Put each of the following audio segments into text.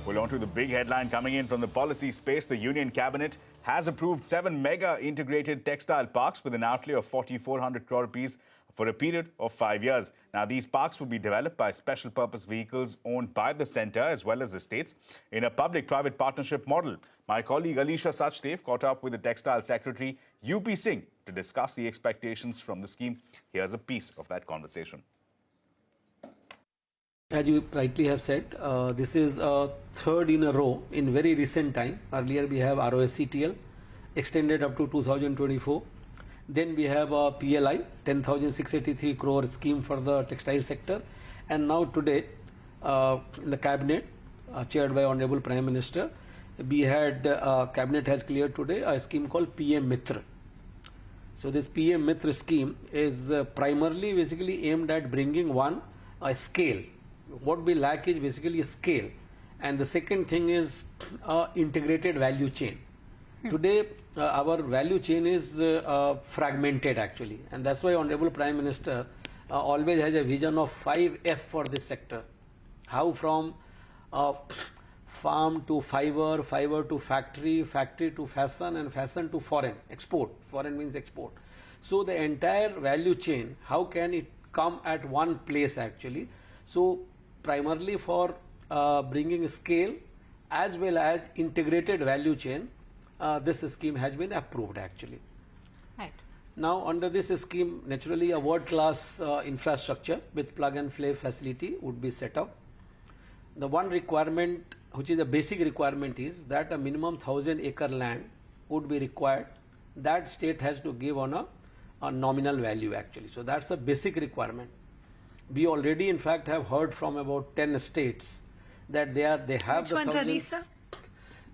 Well, on to the big headline coming in from the policy space. The Union Cabinet has approved 7 mega integrated textile parks with an outlay of 4,400 crore rupees for a period of 5 years. Now, these parks will be developed by special purpose vehicles owned by the centre as well as the states in a public-private partnership model. My colleague Alisha Sachdev caught up with the Textile Secretary UP Singh to discuss the expectations from the scheme. Here's a piece of that conversation. As you rightly have said, this is third in a row in very recent time. Earlier we have ROSCTL extended up to 2024. Then we have PLI 10,683 crore scheme for the textile sector. And now today in the cabinet chaired by Honorable Prime Minister, we had cabinet has cleared today a scheme called PM Mitra. So this PM Mitra scheme is primarily basically aimed at bringing a scale. What we lack is basically a scale, and the second thing is integrated value chain. Today our value chain is fragmented actually, and that's why Honorable Prime Minister always has a vision of 5F for this sector. How from farm to fiber, fiber to factory, factory to fashion, and fashion to foreign, export. Foreign means export. So the entire value chain, how can it come at one place actually? So primarily for bringing scale as well as integrated value chain, this scheme has been approved actually. Right. Now under this scheme, naturally a world-class infrastructure with plug-and-play facility would be set up. The one requirement, which is a basic requirement, is that a minimum 1,000-acre land would be required. That state has to give on a nominal value actually. So that's a basic requirement. We already in fact have heard from about 10 states that they have Which the ones are these, sir?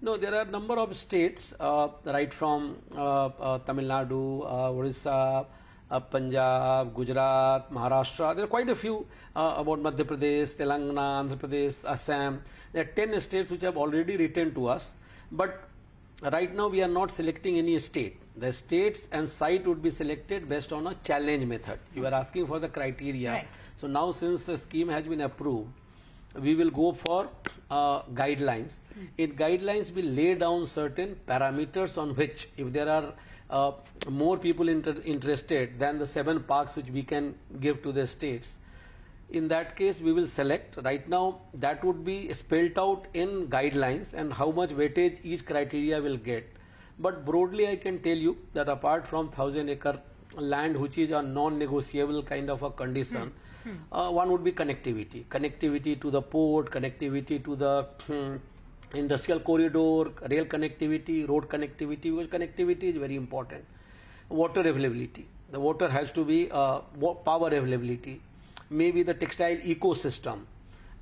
No, there are a number of states right from Tamil Nadu, Orissa, Punjab, Gujarat, Maharashtra. There are quite a few about Madhya Pradesh, Telangana, Andhra Pradesh, Assam. There are 10 states which have already written to us, but right now we are not selecting any state. The states and site would be selected based on a challenge method. You are asking for the criteria. Right. So now since the scheme has been approved, we will go for guidelines. In guidelines we lay down certain parameters on which, if there are more people interested than the 7 parks which we can give to the states, in that case we will select. Right now that would be spelled out in guidelines and how much weightage each criteria will get. But broadly I can tell you that apart from 1,000-acre land, which is a non-negotiable kind of a condition, one would be connectivity to the port, connectivity to the industrial corridor, rail connectivity, road connectivity, because connectivity is very important. Water availability, the water has to be power availability, maybe the textile ecosystem,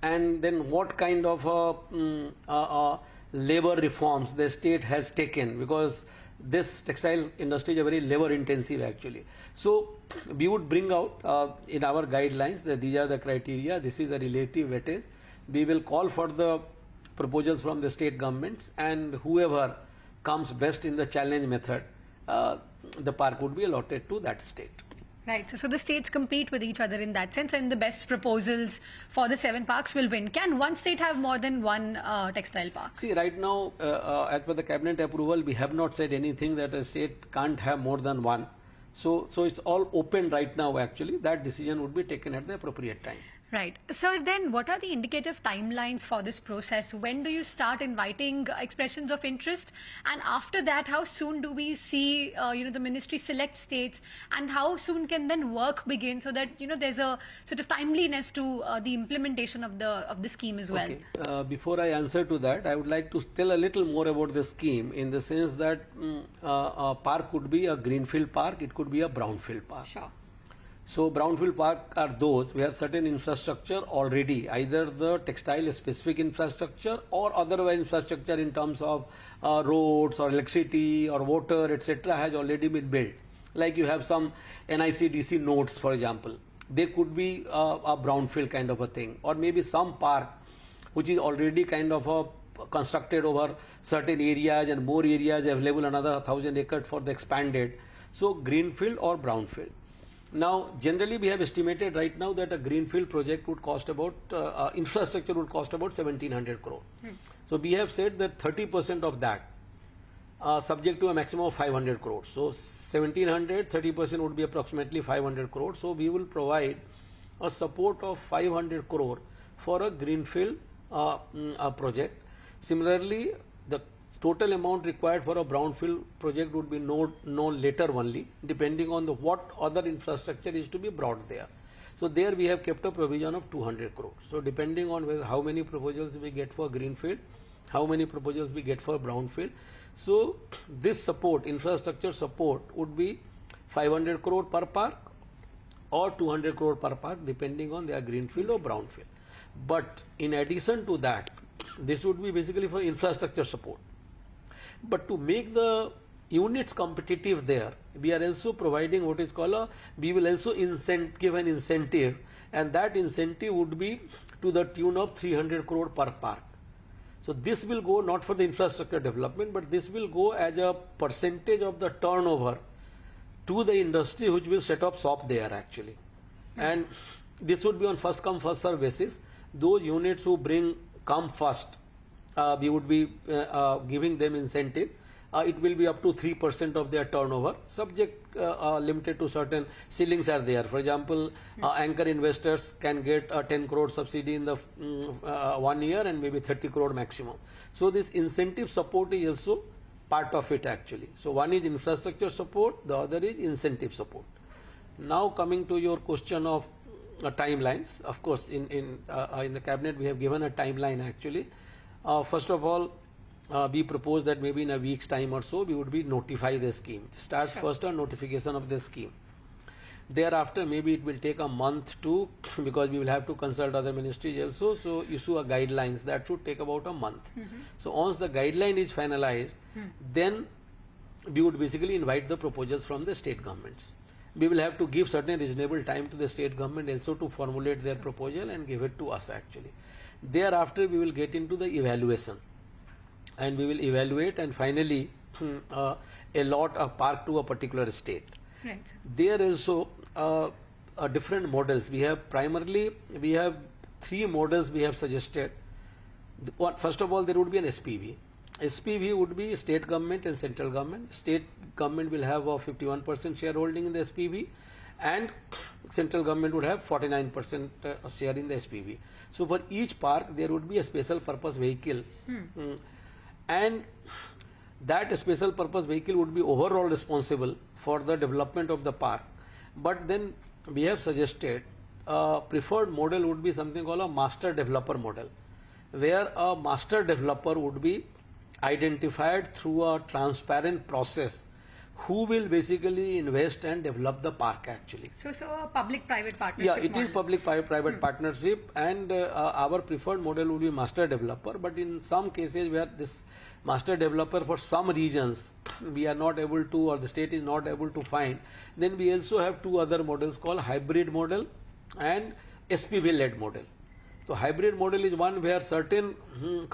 and then what kind of labor reforms the state has taken, because this textile industry is a very labor intensive actually. So we would bring out in our guidelines that these are the criteria, this is the relative weightage. We will call for the proposals from the state governments, and whoever comes best in the challenge method, the park would be allotted to that state. Right. So the states compete with each other in that sense, and the best proposals for the 7 parks will win. Can one state have more than one textile park? See, right now, as per the cabinet approval, we have not said anything that a state can't have more than one. So it's all open right now actually. That decision would be taken at the appropriate time. Right. So then what are the indicative timelines for this process? When do you start inviting expressions of interest? And after that, how soon do we see, the ministry select states, and how soon can then work begin so that, there's a sort of timeliness to the implementation of the scheme as well? Okay. Before I answer to that, I would like to tell a little more about the scheme, in the sense that a park could be a greenfield park, it could be a brownfield park. Sure. So brownfield park are those where certain infrastructure already, either the textile specific infrastructure or otherwise infrastructure in terms of roads or electricity or water, etc., has already been built. Like you have some NICDC nodes, for example. They could be a brownfield kind of a thing, or maybe some park which is already kind of constructed over certain areas and more areas available, another 1,000 acres for the expanded. So greenfield or brownfield. Now, generally, we have estimated right now that a greenfield project would cost about, infrastructure would cost about 1700 crore. So, we have said that 30% of that, subject to a maximum of 500 crores. So, 1700, 30% would be approximately 500 crores. So, we will provide a support of 500 crore for a greenfield project. Similarly, the total amount required for a brownfield project would be known later only, depending on what other infrastructure is to be brought there. So there we have kept a provision of 200 crores. So depending on how many proposals we get for greenfield, how many proposals we get for brownfield. So this support, infrastructure support, would be 500 crore per park or 200 crore per park, depending on their greenfield or brownfield. But in addition to that, this would be basically for infrastructure support. But to make the units competitive there, we are also providing what is called we will also give an incentive, and that incentive would be to the tune of 300 crore per park. So this will go not for the infrastructure development, but this will go as a percentage of the turnover to the industry which will set up shop there actually. And this would be on first come first serve basis. Those units who come first, we would be giving them incentive. It will be up to 3% of their turnover, subject limited to certain ceilings are there. For example, anchor investors can get a 10 crore subsidy in the 1 year and maybe 30 crore maximum. So this incentive support is also part of it actually. So one is infrastructure support, the other is incentive support. Now coming to your question of timelines, of course in the cabinet we have given a timeline actually. First of all, we propose that maybe in a week's time or so we would be notify the scheme. It starts first on notification of the scheme. Thereafter maybe it will take a month to, because we will have to consult other ministries also, so issue a guidelines that should take about a month. So once the guideline is finalized, then we would basically invite the proposals from the state governments. We will have to give certain reasonable time to the state government also to formulate their proposal and give it to us actually. Thereafter we will get into the evaluation, and we will evaluate and finally allot a park to a particular state. Right. There also different models. We have we have 3 models we have suggested. First of all, there would be an SPV. SPV would be state government and central government. State government will have a 51% shareholding in the SPV, and central government would have 49% share in the SPV. So for each park there would be a special purpose vehicle, and that special purpose vehicle would be overall responsible for the development of the park. But then we have suggested a preferred model would be something called a master developer model, where a master developer would be identified through a transparent process who will basically invest and develop the park actually. So a public-private partnership. Yeah, it is public-private partnership, and our preferred model would be master developer. But in some cases where this master developer for some regions we are not able to, or the state is not able to find, then we also have 2 other models called hybrid model and SPV-led model. So hybrid model is one where certain companies